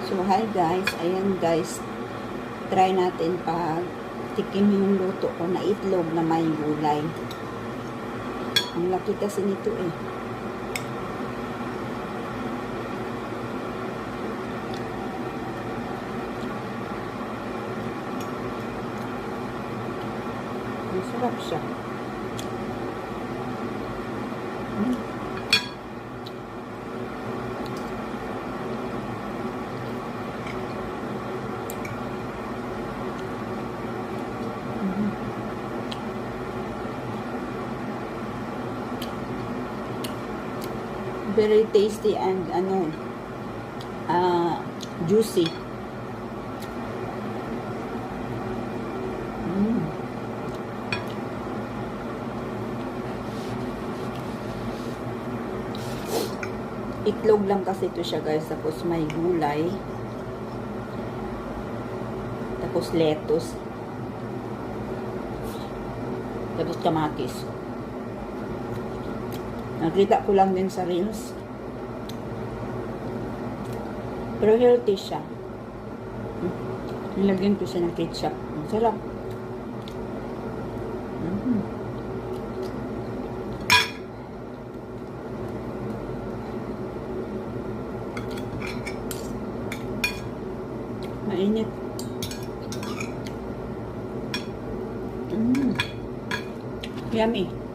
So, hi guys. Ayan guys. Try natin pag tikim yung luto ko na itlog na may gulay. Ang laki kasi nito eh. Masarap siya. Very tasty and juicy. Itlog lang kasi ito siya guys, tapos may gulay, tapos lettuce, tapos kamatis. Nakita ko lang din sa reels. Pero healthy siya. Nilagyan ko siya ng ketchup. Ang sarap. Mainit. Yummy.